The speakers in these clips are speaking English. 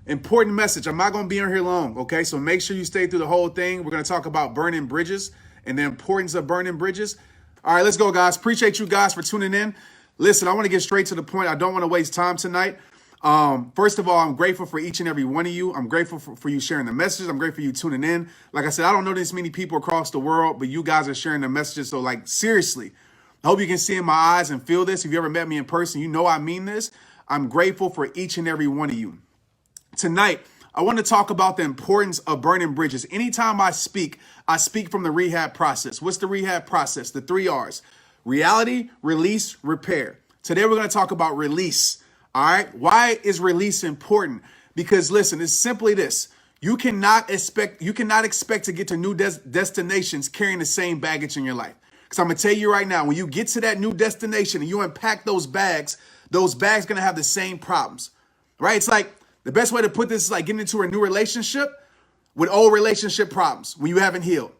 Important message. I'm not going to be on here long, okay? So make sure you stay through the whole thing. We're going to talk about burning bridges and the importance of burning bridges. All right, let's go, guys. Appreciate you guys for tuning in. Listen, I want to get straight to the point. I don't want to waste time tonight. First of all, I'm grateful for each and every one of you. I'm grateful for you sharing the messages. I'm grateful for you tuning in. Like I said, I don't know this many people across the world, but you guys are sharing the messages. So, like, seriously, I hope you can see in my eyes and feel this. If you ever met me in person, you know I mean this. I'm grateful for each and every one of you. Tonight, I want to talk about the importance of burning bridges. Anytime I speak from the rehab process. What's the rehab process? The 3 R's: reality, release, repair. Today, we're going to talk about release. All right. Why is release important? Because listen, it's simply this. You cannot expect to get to new destinations carrying the same baggage in your life. Because I'm going to tell you right now, when you get to that new destination and you unpack those bags going to have the same problems, right? It's like the best way to put this is like getting into a new relationship with old relationship problems when you haven't healed,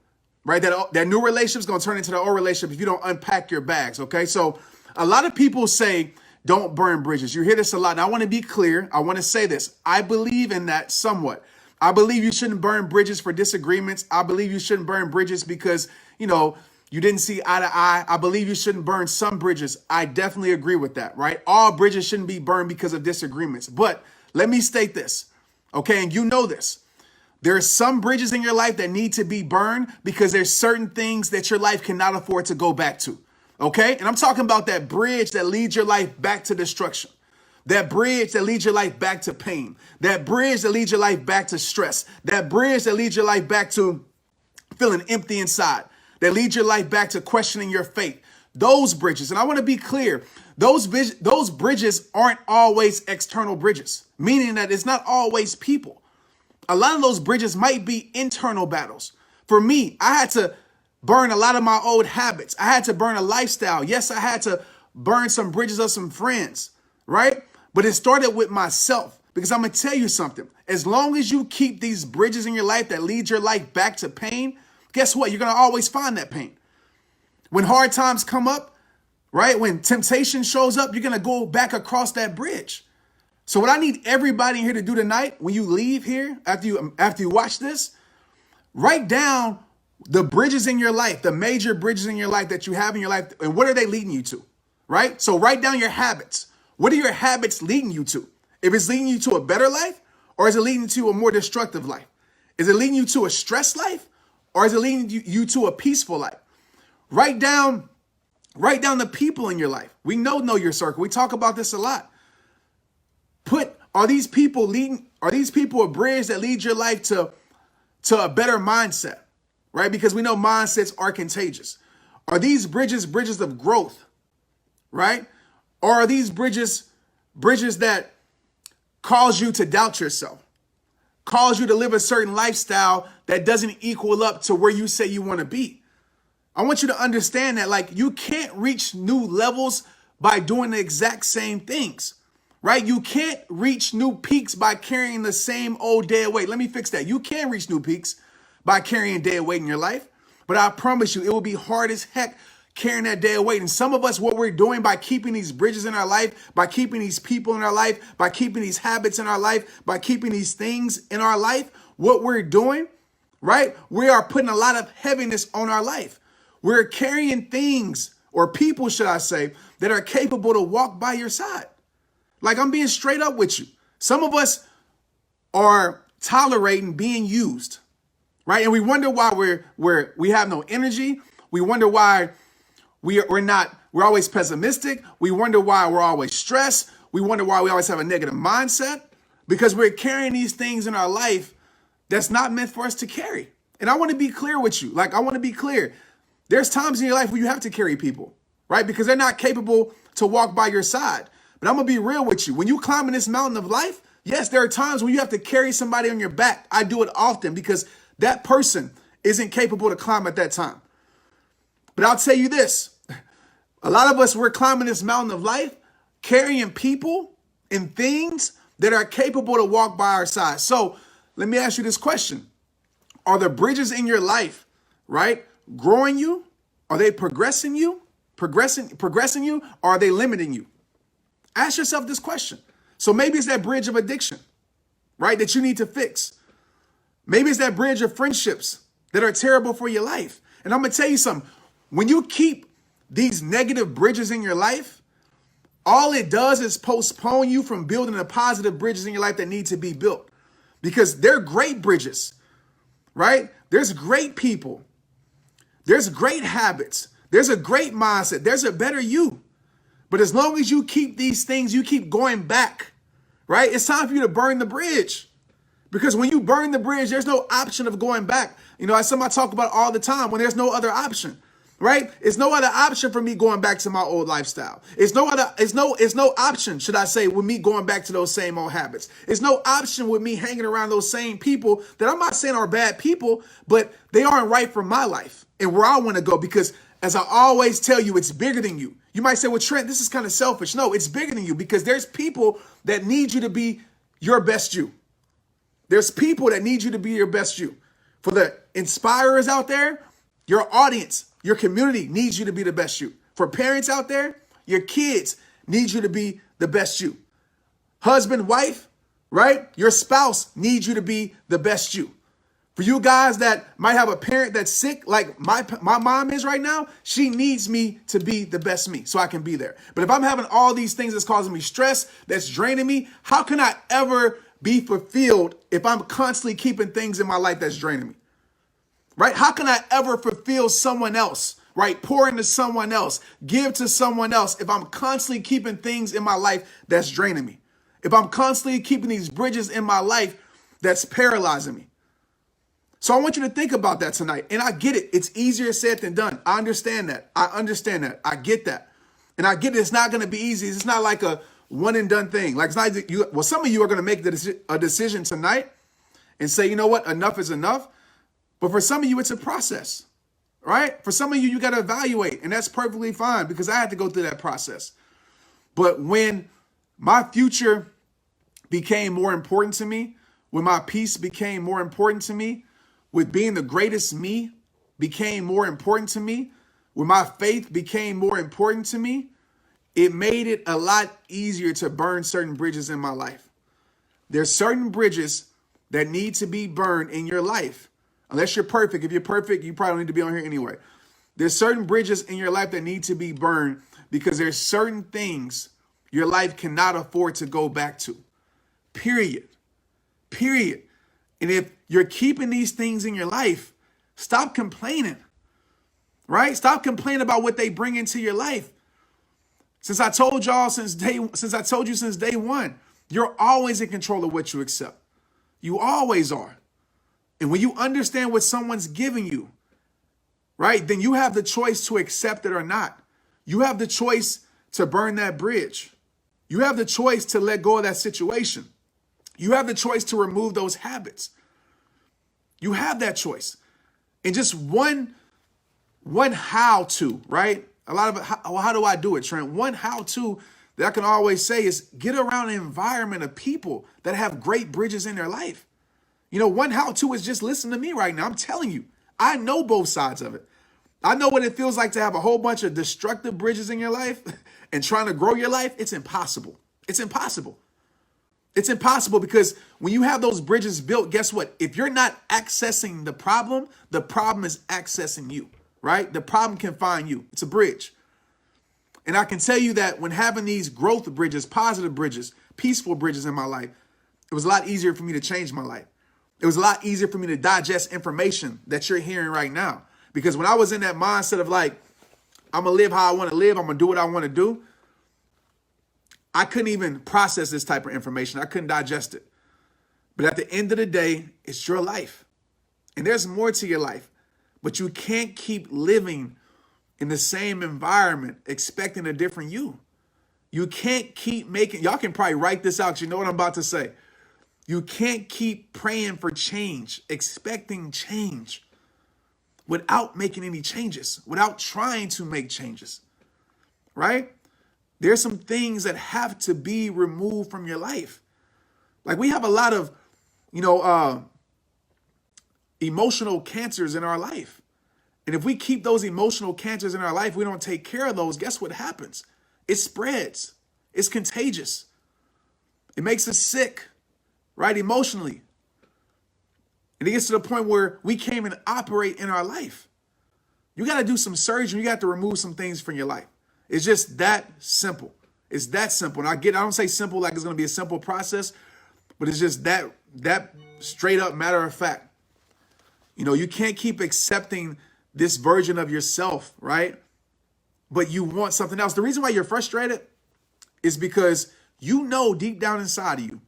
right? That new relationship is going to turn into the old relationship if you don't unpack your bags. Okay. So a lot of people say, don't burn bridges. You hear this a lot. And I want to be clear. I want to say this. I believe in that somewhat. I believe you shouldn't burn bridges for disagreements. I believe you shouldn't burn bridges because, you didn't see eye to eye. I believe you shouldn't burn some bridges. I definitely agree with that, right? All bridges shouldn't be burned because of disagreements. But let me state this, okay? And you know this. There are some bridges in your life that need to be burned because there's certain things that your life cannot afford to go back to. Okay. And I'm talking about that bridge that leads your life back to destruction. That bridge that leads your life back to pain. That bridge that leads your life back to stress. That bridge that leads your life back to feeling empty inside. That leads your life back to questioning your faith. Those bridges. And I want to be clear. Those bridges aren't always external bridges, meaning that it's not always people. A lot of those bridges might be internal battles. For me, I had to burn a lot of my old habits. I had to burn a lifestyle. Yes, I had to burn some bridges of some friends, right? But it started with myself because I'm going to tell you something. As long as you keep these bridges in your life that lead your life back to pain, guess what? You're going to always find that pain. When hard times come up, right? When temptation shows up, you're going to go back across that bridge. So what I need everybody in here to do tonight, when you leave here, after you watch this, write down the bridges in your life, the major bridges in your life that you have in your life, and what are they leading you to, right? So write down your habits. What are your habits leading you to? If it's leading you to a better life, or is it leading you to a more destructive life? Is it leading you to a stressed life, or is it leading you to a peaceful life? Write down the people in your life. We know your circle. We talk about this a lot. Are these people a bridge that leads your life to a better mindset? Right? Because we know mindsets are contagious. Are these bridges of growth? Right? Or are these bridges that cause you to doubt yourself? Cause you to live a certain lifestyle that doesn't equal up to where you say you want to be? I want you to understand that, like, you can't reach new levels by doing the exact same things. Right? You can't reach new peaks by carrying the same old dead weight. Let me fix that. You can reach new peaks by carrying dead weight in your life. But I promise you, it will be hard as heck carrying that dead weight. And some of us, what we're doing by keeping these bridges in our life, by keeping these people in our life, by keeping these habits in our life, by keeping these things in our life, what we're doing, right? We are putting a lot of heaviness on our life. We're carrying things, or people, should I say, that are capable to walk by your side. Like, I'm being straight up with you. Some of us are tolerating being used. Right? And we wonder why we have no energy. We wonder why we're always pessimistic. We wonder why we're always stressed. We wonder why we always have a negative mindset, because we're carrying these things in our life that's not meant for us to carry. And I want to be clear with you. Like, I want to be clear. There's times in your life where you have to carry people, right? Because they're not capable to walk by your side. But I'm going to be real with you. When you climb in this mountain of life, yes, there are times when you have to carry somebody on your back. I do it often because that person isn't capable to climb at that time. But I'll tell you this. A lot of us, we're climbing this mountain of life, carrying people and things that are capable to walk by our side. So let me ask you this question. Are the bridges in your life, right, growing you? Are they progressing you? Progressing you? Or are they limiting you? Ask yourself this question. So maybe it's that bridge of addiction. right, that you need to fix. Maybe it's that bridge of friendships that are terrible for your life. And I'm going to tell you something. When you keep these negative bridges in your life, all it does is postpone you from building the positive bridges in your life that need to be built. Because they're great bridges, right? There's great people. There's great habits. There's a great mindset. There's a better you. But as long as you keep these things, you keep going back, right? It's time for you to burn the bridge. Because when you burn the bridge, there's no option of going back. You know, as somebody talk about all the time, when there's no other option, right? It's no other option for me going back to my old lifestyle. It's no option, should I say, with me going back to those same old habits. It's no option with me hanging around those same people that I'm not saying are bad people, but they aren't right for my life and where I want to go. Because as I always tell you, it's bigger than you. You might say, well, Trent, this is kind of selfish. No, it's bigger than you, because there's people that need you to be your best you. There's people that need you to be your best you. For the inspirers out there, your audience, your community needs you to be the best you. For parents out there, your kids need you to be the best you. Husband, wife, right? Your spouse needs you to be the best you. For you guys that might have a parent that's sick, like my mom is right now, she needs me to be the best me so I can be there. But if I'm having all these things that's causing me stress, that's draining me, how can I ever be fulfilled if I'm constantly keeping things in my life that's draining me? Right? How can I ever fulfill someone else, right? Pour into someone else, give to someone else if I'm constantly keeping things in my life that's draining me? If I'm constantly keeping these bridges in my life that's paralyzing me? So I want you to think about that tonight. And I get it. It's easier said than done. I understand that. I get that. And I get it. It's not going to be easy. It's not like a one and done thing. Like, it's not you. Well, some of you are going to make a decision tonight and say, you know what? Enough is enough. But for some of you, it's a process, right? For some of you, you got to evaluate, and that's perfectly fine, because I had to go through that process. But when my future became more important to me, when my peace became more important to me, with being the greatest me became more important to me, when my faith became more important to me, it made it a lot easier to burn certain bridges in my life. There's certain bridges that need to be burned in your life. Unless you're perfect. If you're perfect, you probably don't need to be on here anyway. There's certain bridges in your life that need to be burned, because there's certain things your life cannot afford to go back to. Period. And if you're keeping these things in your life, stop complaining, right? Stop complaining about what they bring into your life. Since I told you since day one, you're always in control of what you accept. You always are. And when you understand what someone's giving you, right, then you have the choice to accept it or not. You have the choice to burn that bridge. You have the choice to let go of that situation. You have the choice to remove those habits. You have that choice. And just one how to, right? A lot of it, how do I do it, Trent? One how to that I can always say is get around an environment of people that have great bridges in their life. You know, one how to is just listen to me right now. I'm telling you, I know both sides of it. I know what it feels like to have a whole bunch of destructive bridges in your life and trying to grow your life. It's impossible. It's impossible. It's impossible, because when you have those bridges built, guess what? If you're not accessing the problem is accessing you, right? The problem can find you. It's a bridge. And I can tell you that when having these growth bridges, positive bridges, peaceful bridges in my life, it was a lot easier for me to change my life. It was a lot easier for me to digest information that you're hearing right now. Because when I was in that mindset of like, I'm going to live how I want to live, I'm going to do what I want to do, I couldn't even process this type of information. I couldn't digest it. But at the end of the day, it's your life. And there's more to your life. But you can't keep living in the same environment expecting a different you. You can't keep making, y'all can probably write this out, 'cause you know what I'm about to say. You can't keep praying for change, expecting change, without making any changes, without trying to make changes, right? There's some things that have to be removed from your life. Like, we have a lot of, emotional cancers in our life. And if we keep those emotional cancers in our life, we don't take care of those, guess what happens? It spreads. It's contagious. It makes us sick, right? Emotionally. And it gets to the point where we can't even operate in our life. You got to do some surgery. You got to remove some things from your life. It's just that simple. It's that simple. And I don't say simple like it's going to be a simple process, but it's just that straight up matter of fact. You know, you can't keep accepting this version of yourself, right? But you want something else. The reason why you're frustrated is because you know deep down inside of you,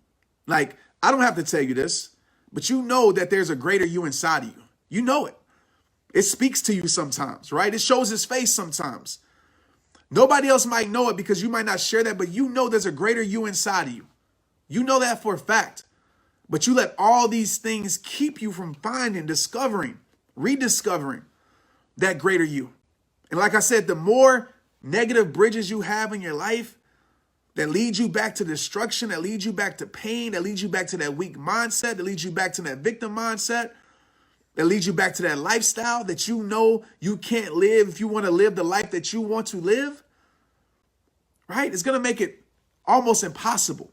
like, I don't have to tell you this, but you know that there's a greater you inside of you. You know it. It speaks to you sometimes, right? It shows its face sometimes. Nobody else might know it because you might not share that, but you know there's a greater you inside of you. You know that for a fact. But you let all these things keep you from finding, discovering, rediscovering that greater you. And like I said, the more negative bridges you have in your life that lead you back to destruction, that leads you back to pain, that leads you back to that weak mindset, that leads you back to that victim mindset, that leads you back to that lifestyle that you know you can't live if you want to live the life that you want to live, right? It's going to make it almost impossible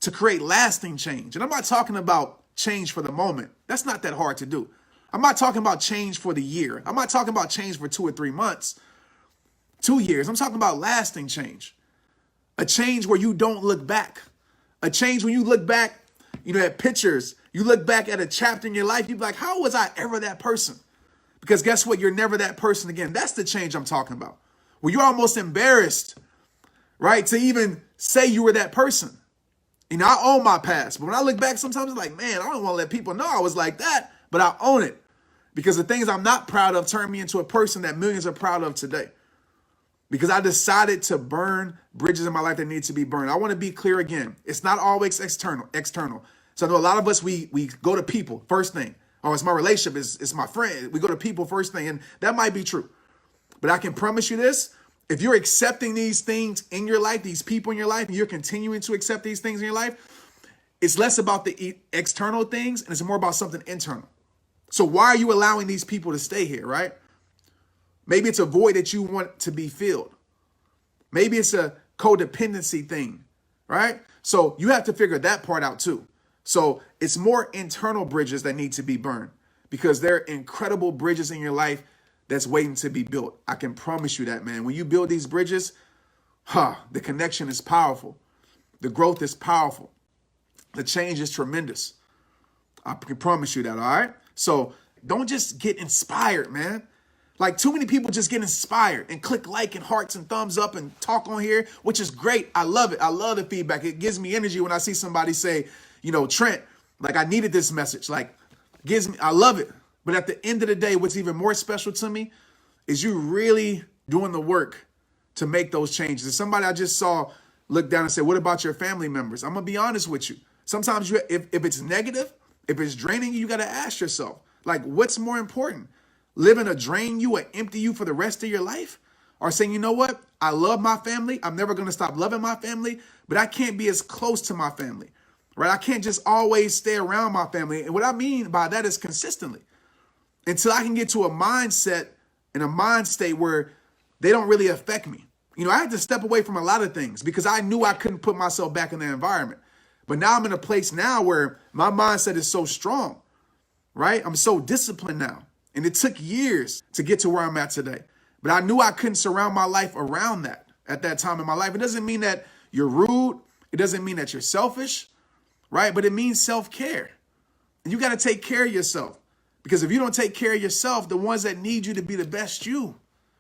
to create lasting change. And I'm not talking about change for the moment. That's not that hard to do. I'm not talking about change for the year. I'm not talking about change for 2 or 3 months, 2 years. I'm talking about lasting change. A change where you don't look back. A change when you look back, you know, at pictures, you look back at a chapter in your life, you'd be like, how was I ever that person? Because guess what? You're never that person again. That's the change I'm talking about. Where you're almost embarrassed, right, to even say you were that person. You know, I own my past, but when I look back, sometimes it's like, man, I don't want to let people know I was like that, but I own it. Because the things I'm not proud of turn me into a person that millions are proud of today. Because I decided to burn bridges in my life that need to be burned. I want to be clear again. It's not always external. So I know a lot of us, we go to people first thing. Oh, it's my relationship, it's my friend. We go to people first thing, and that might be true. But I can promise you this. If you're accepting these things in your life, these people in your life, and you're continuing to accept these things in your life, it's less about the external things, and it's more about something internal. So why are you allowing these people to stay here, right? Maybe it's a void that you want to be filled. Maybe it's a codependency thing, right? So you have to figure that part out too. So it's more internal bridges that need to be burned because there are incredible bridges in your life that's waiting to be built. I can promise you that, man. When you build these bridges, the connection is powerful. The growth is powerful. The change is tremendous. I can promise you that, all right? So don't just get inspired, man. Like too many people just get inspired and click like and hearts and thumbs up and talk on here, which is great. I love it. I love the feedback. It gives me energy when I see somebody say, you know, Trent, like I needed this message. Like I love it. But at the end of the day, what's even more special to me is you really doing the work to make those changes. And somebody I just saw look down and say, what about your family members? I'm going to be honest with you. Sometimes if it's negative, if it's draining you, you got to ask yourself, like, what's more important? Living to drain you or empty you for the rest of your life? Or saying, you know what? I love my family. I'm never going to stop loving my family, but I can't be as close to my family, right? I can't just always stay around my family. And what I mean by that is consistently. Until I can get to a mindset and a mind state where they don't really affect me. You know, I had to step away from a lot of things because I knew I couldn't put myself back in that environment. But now I'm in a place now where my mindset is so strong, right? I'm so disciplined now. And it took years to get to where I'm at today. But I knew I couldn't surround my life around that at that time in my life. It doesn't mean that you're rude. It doesn't mean that you're selfish, right? But it means self-care. And you got to take care of yourself. Because if you don't take care of yourself, the ones that need you to be the best you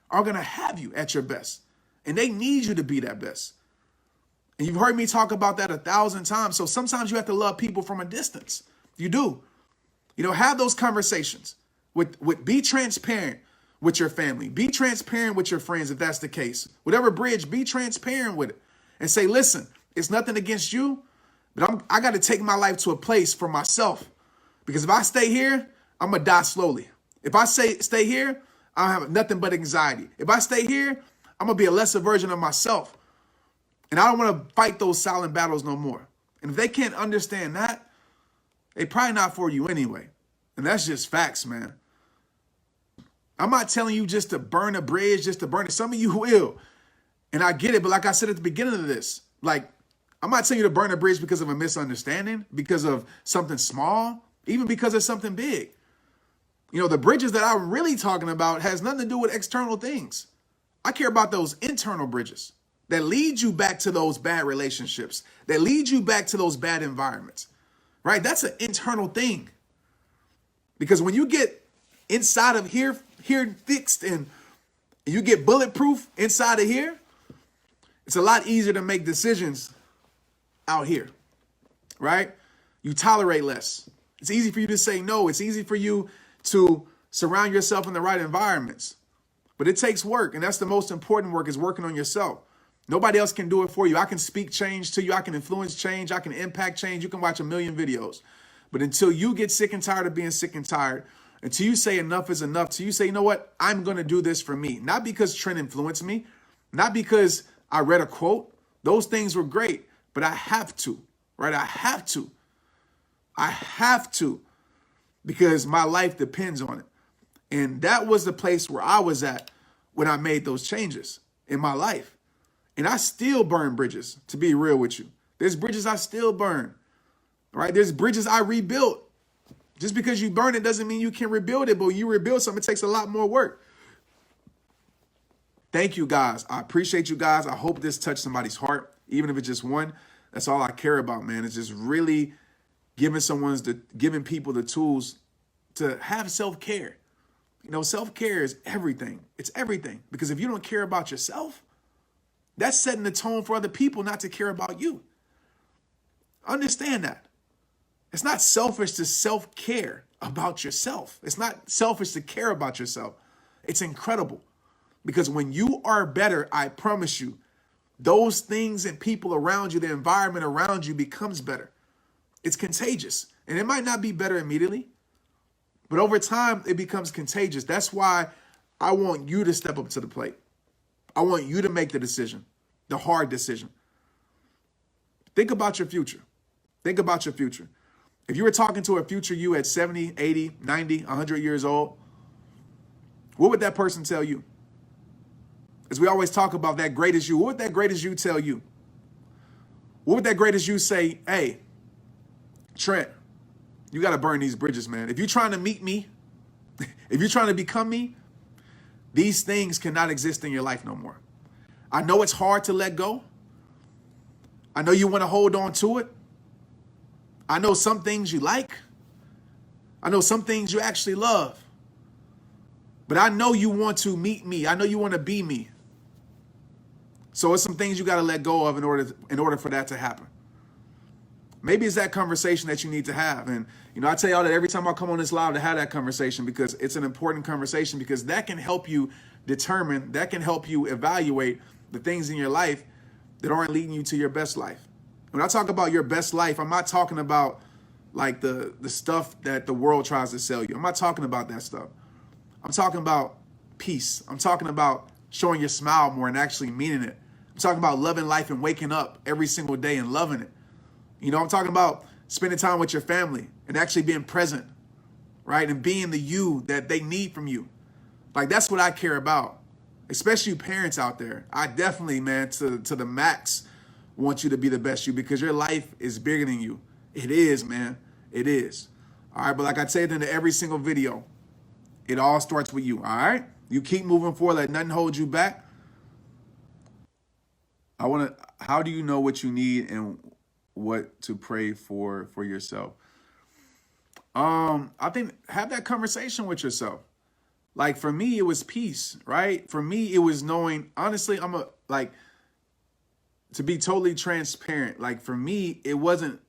are going to have you at your best. And they need you to be that best. And you've heard me talk about that 1,000 times. So sometimes you have to love people from a distance. You do. You know, have those conversations. Be transparent with your family. Be transparent with your friends if that's the case. Whatever bridge, be transparent with it. And say, listen, it's nothing against you, but I got to take my life to a place for myself. Because if I stay here, I'm going to die slowly. If I stay here, I have nothing but anxiety. If I stay here, I'm going to be a lesser version of myself. And I don't want to fight those silent battles no more. And if they can't understand that, they probably not for you anyway. And that's just facts, man. I'm not telling you just to burn a bridge, just to burn it. Some of you will. And I get it. But like I said at the beginning of this, like I'm not telling you to burn a bridge because of a misunderstanding, because of something small, even because of something big. You know, the bridges that I'm really talking about has nothing to do with external things. I care about those internal bridges that lead you back to those bad relationships, that lead you back to those bad environments, right? That's an internal thing. Because when you get inside of here fixed and you get bulletproof inside of here, it's a lot easier to make decisions out here, right? You tolerate less. It's easy for you to say no. It's easy for you to surround yourself in the right environments. But it takes work, and that's the most important work, is working on yourself. Nobody else can do it for you. I can speak change to you. I can influence change. I can impact change. You can watch a million videos. But until you get sick and tired of being sick and tired, until you say enough is enough, till you say, you know what, I'm going to do this for me. Not because Trent influenced me, not because I read a quote. Those things were great, but I have to, right? I have to, because my life depends on it. And that was the place where I was at when I made those changes in my life. And I still burn bridges, to be real with you. There's bridges I still burn, right? There's bridges I rebuilt. Just because you burn it doesn't mean you can rebuild it, but when you rebuild something, it takes a lot more work. Thank you, guys. I appreciate you guys. I hope this touched somebody's heart, even if it's just one. That's all I care about, man. It's just really giving people the tools to have self-care. You know, self-care is everything. It's everything. Because if you don't care about yourself, that's setting the tone for other people not to care about you. Understand that. It's not selfish to self-care about yourself. It's not selfish to care about yourself. It's incredible. Because when you are better, I promise you, those things and people around you, the environment around you becomes better. It's contagious. And it might not be better immediately, but over time, it becomes contagious. That's why I want you to step up to the plate. I want you to make the decision, the hard decision. Think about your future. Think about your future. If you were talking to a future you at 70, 80, 90, 100 years old, what would that person tell you? As we always talk about that greatest you, what would that greatest you tell you? What would that greatest you say? Hey, Trent, you got to burn these bridges, man. If you're trying to meet me, if you're trying to become me, these things cannot exist in your life no more. I know it's hard to let go. I know you want to hold on to it. I know some things you like. I know some things you actually love. But I know you want to meet me. I know you want to be me. So it's some things you got to let go of in order for that to happen. Maybe it's that conversation that you need to have. And, you know, I tell y'all that every time I come on this live to have that conversation, because it's an important conversation, because that can help you determine, that can help you evaluate the things in your life that aren't leading you to your best life. When I talk about your best life, I'm not talking about like the stuff that the world tries to sell you. I'm not talking about that stuff. I'm talking about peace. I'm talking about showing your smile more and actually meaning it. I'm talking about loving life and waking up every single day and loving it. You know, I'm talking about spending time with your family and actually being present, right? And being the you that they need from you. Like, that's what I care about, especially you parents out there. I definitely, man, to the max want you to be the best you, because your life is bigger than you. It is, man. It is. All right, but like I say at the end of every single video, it all starts with you, all right? You keep moving forward, let nothing hold you back. How do you know what you need and what to pray for yourself? I think have that conversation with yourself. Like, for me, it was peace, right? For me, it was knowing, honestly, to be totally transparent, like, for me, it wasn't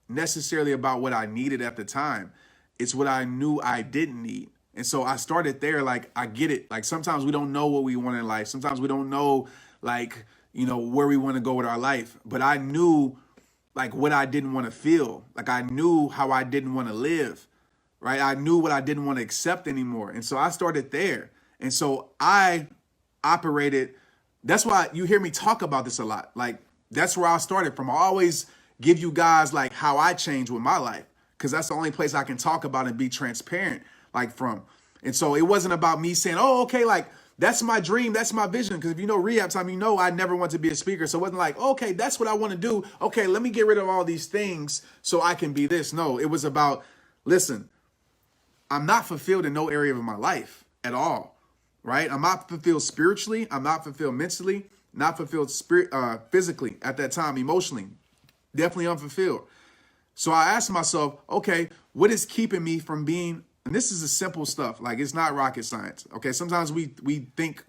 necessarily about what I needed at the time. It's what I knew I didn't need. And so I started there. Like, I get it. Like, sometimes we don't know what we want in life. Sometimes we don't know, like, you know, where we want to go with our life. But I knew, like, what I didn't want to feel. Like, I knew how I didn't want to live, right? I knew what I didn't want to accept anymore. And so I started there. And so I operated. That's why you hear me talk about this a lot. Like, that's where I started from. I always give you guys, like, how I changed with my life, because that's the only place I can talk about and be transparent, like, from. And so it wasn't about me saying, oh, okay, like, That's my dream. That's my vision. Because if you know rehab time, you know I never want to be a speaker. So it wasn't like, okay, that's what I want to do. Okay, let me get rid of all these things so I can be this. No, it was about, listen, I'm not fulfilled in no area of my life at all, right? I'm not fulfilled spiritually. I'm not fulfilled mentally, not fulfilled physically at that time, emotionally, definitely unfulfilled. So I asked myself, okay, what is keeping me from being, and this is a simple stuff, like it's not rocket science. Okay, sometimes we think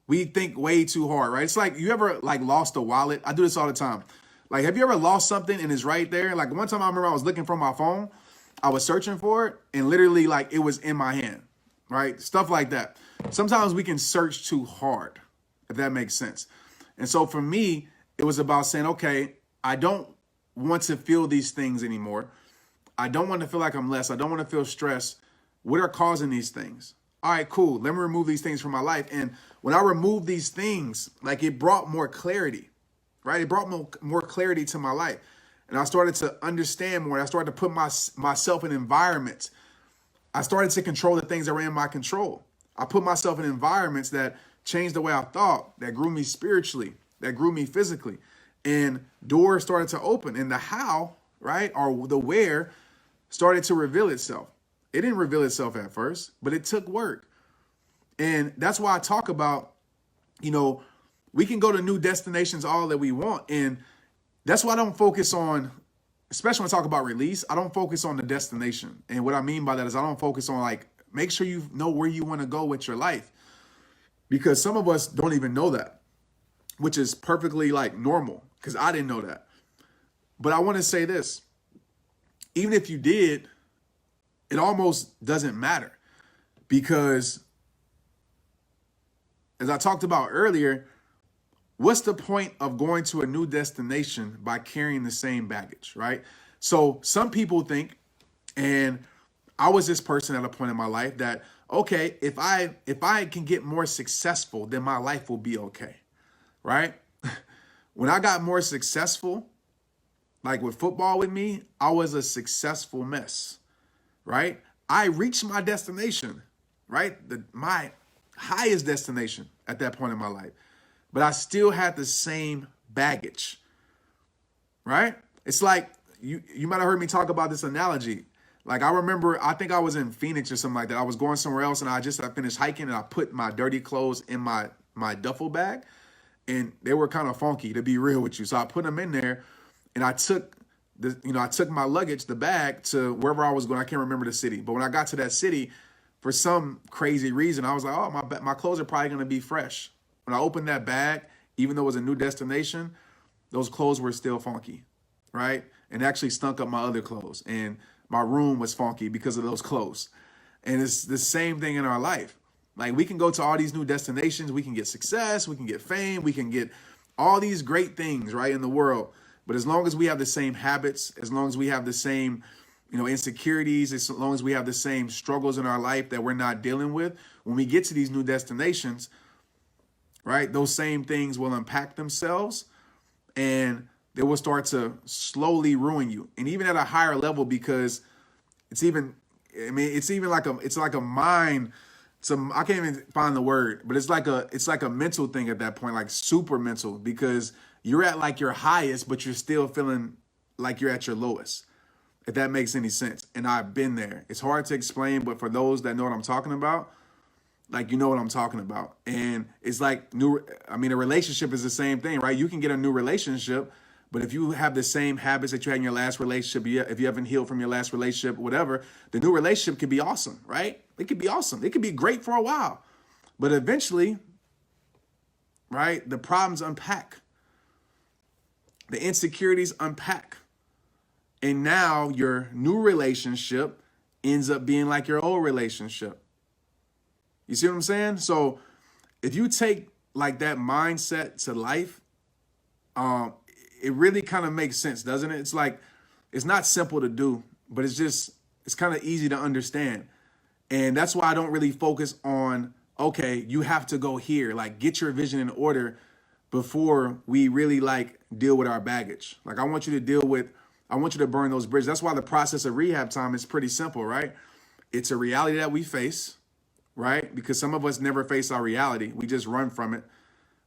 way too hard, right? It's like, you ever like lost a wallet? I do this all the time. Like, have you ever lost something and it's right there? Like one time I remember I was looking for my phone, I was searching for it, and literally like it was in my hand, right? Stuff like that. Sometimes we can search too hard, if that makes sense. And so for me, it was about saying, okay, I don't want to feel these things anymore. I don't want to feel like I'm less. I don't want to feel stress. What are causing these things? All right, cool. Let me remove these things from my life. And when I removed these things, like it brought more clarity, right? It brought more clarity to my life. And I started to understand more. I started to put myself in environments. I started to control the things that were in my control. I put myself in environments that changed the way I thought, that grew me spiritually, that grew me physically. And doors started to open. And the how, right, or the where started to reveal itself. It didn't reveal itself at first, but it took work. And that's why I talk about, you know, we can go to new destinations all that we want. And that's why I don't focus on, especially when I talk about release, I don't focus on the destination. And what I mean by that is I don't focus on like, make sure you know where you want to go with your life. Because some of us don't even know that, which is perfectly like normal, because I didn't know that. But I want to say this, even if you did, it almost doesn't matter, because as I talked about earlier, what's the point of going to a new destination by carrying the same baggage, right? So some people think, and I was this person at a point in my life that, okay, if I can get more successful, then my life will be okay, right? When I got more successful, like with football with me, I was a successful mess, right? I reached my destination, right? My highest destination at that point in my life. But I still had the same baggage, right? It's like, you might have heard me talk about this analogy. Like I remember, I think I was in Phoenix or something like that. I was going somewhere else and I finished hiking and I put my dirty clothes in my duffel bag and they were kind of funky, to be real with you. So I put them in there and I took my luggage, the bag, to wherever I was going. I can't remember the city. But when I got to that city, for some crazy reason, I was like, oh, my clothes are probably going to be fresh. When I opened that bag, even though it was a new destination, those clothes were still funky, right? And actually stunk up my other clothes. And my room was funky because of those clothes. And it's the same thing in our life. Like we can go to all these new destinations. We can get success. We can get fame. We can get all these great things, right, in the world. But as long as we have the same habits, as long as we have the same, insecurities, as long as we have the same struggles in our life that we're not dealing with, when we get to these new destinations, right, those same things will unpack themselves and they will start to slowly ruin you. And even at a higher level, because it's like a mind. I can't even find the word, but it's like a mental thing at that point, like super mental, because you're at like your highest, but you're still feeling like you're at your lowest, if that makes any sense. And I've been there. It's hard to explain, but for those that know what I'm talking about, like, you know what I'm talking about. And it's like a relationship is the same thing, right? You can get a new relationship, but if you have the same habits that you had in your last relationship, if you haven't healed from your last relationship, whatever, the new relationship could be awesome, right? It could be awesome. It could be great for a while. But eventually, right, the problems unpack. The insecurities unpack. And now your new relationship ends up being like your old relationship. You see what I'm saying? So if you take like that mindset to life, it really kind of makes sense, doesn't it? It's like, it's not simple to do, but it's kind of easy to understand. And that's why I don't really focus on, okay, you have to go here, like get your vision in order before we really like deal with our baggage. Like I want you to burn those bridges. That's why the process of rehab time is pretty simple, right? It's a reality that we face. right? Because some of us never face our reality. We just run from it.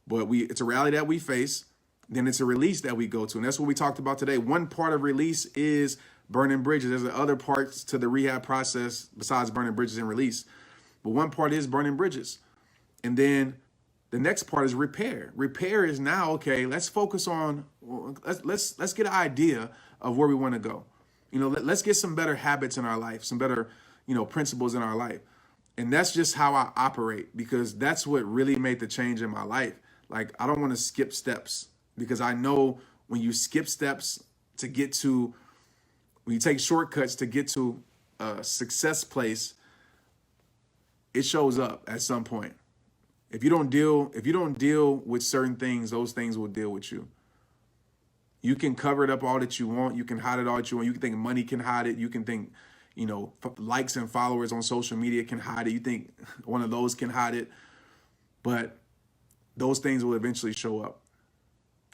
But it's a reality that we face. Then it's a release that we go to. And that's what we talked about today. One part of release is burning bridges. There's other parts to the rehab process besides burning bridges and release. But one part is burning bridges. And then the next part is repair. Repair is now, okay, let's focus on, let's get an idea of where we want to go. You know, let's get some better habits in our life, some better, you know, principles in our life. And that's just how I operate, because that's what really made the change in my life. Like, I don't want to skip steps, because I know when you skip steps to get to, when you take shortcuts to get to a success place, it shows up at some point. If you don't deal with certain things, those things will deal with you. You can cover it up all that you want. You can hide it all that you want. You can think money can hide it. You can think, you know, likes and followers on social media can hide it. You think one of those can hide it. But those things will eventually show up.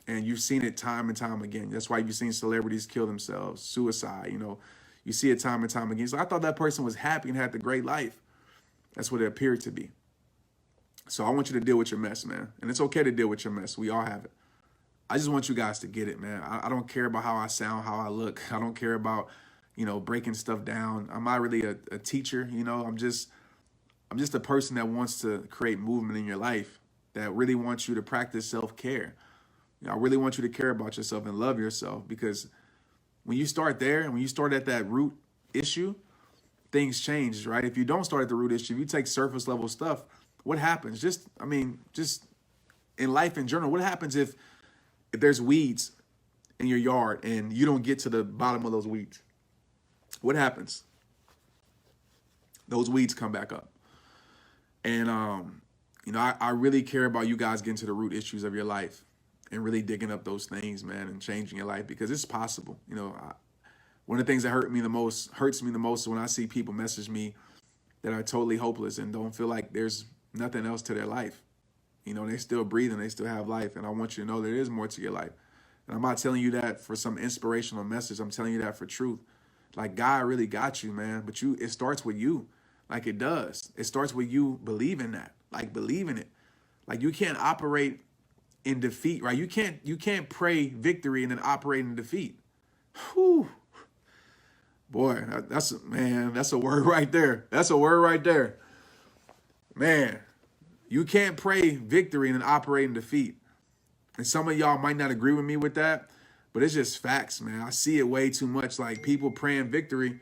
And you've seen it time and time again. That's why you've seen celebrities kill themselves, suicide, you know. You see it time and time again. So I thought that person was happy and had the great life. That's what it appeared to be. So I want you to deal with your mess, man. And it's okay to deal with your mess. We all have it. I just want you guys to get it, man. I don't care about how I sound, how I look. I don't care about, you know, breaking stuff down. I'm not really a teacher, you know. I'm just a person that wants to create movement in your life, that really wants you to practice self-care. You know, I really want you to care about yourself and love yourself, because when you start there and when you start at that root issue, things change, right? If you don't start at the root issue, if you take surface level stuff, what happens? Just in life in general, what happens if there's weeds in your yard and you don't get to the bottom of those weeds? What happens? Those weeds come back up. And, you know, I really care about you guys getting to the root issues of your life and really digging up those things, man, and changing your life, because it's possible. You know, one of the things that hurts me the most is when I see people message me that are totally hopeless and don't feel like there's nothing else to their life. You know, they still breathing, they still have life. And I want you to know there is more to your life. And I'm not telling you that for some inspirational message. I'm telling you that for truth. Like, God really got you, man. But it starts with you. Like, it does. It starts with you believing that. Like, believing it. Like, you can't operate in defeat, right? You can't pray victory and then operate in defeat. Whew. Boy, that's a word right there. That's a word right there. Man, you can't pray victory and then operate in defeat. And some of y'all might not agree with me with that, but it's just facts, man. I see it way too much, like people praying victory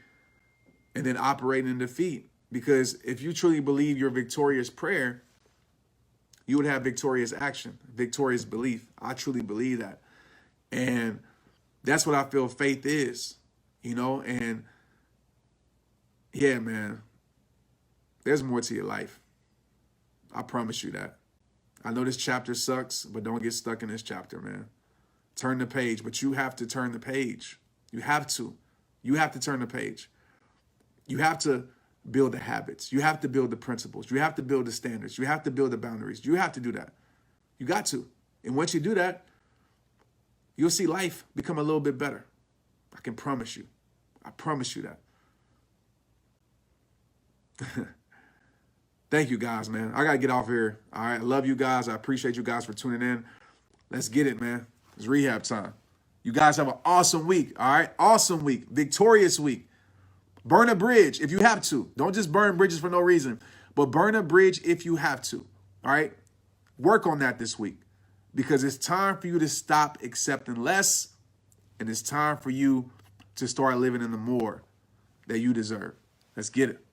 and then operating in defeat. Because if you truly believe your victorious prayer, you would have victorious action, victorious belief. I truly believe that. And that's what I feel faith is, you know? And yeah, man, there's more to your life. I promise you that. I know this chapter sucks, but don't get stuck in this chapter, man. Turn the page, but you have to turn the page. You have to. You have to turn the page. You have to build the habits. You have to build the principles. You have to build the standards. You have to build the boundaries. You have to do that. You got to. And once you do that, you'll see life become a little bit better. I can promise you. I promise you that. Thank you guys, man. I got to get off here. All right. I love you guys. I appreciate you guys for tuning in. Let's get it, man. It's rehab time. You guys have an awesome week. All right. Awesome week. Victorious week. Burn a bridge if you have to. Don't just burn bridges for no reason, but burn a bridge if you have to. All right. Work on that this week, because it's time for you to stop accepting less, and it's time for you to start living in the more that you deserve. Let's get it.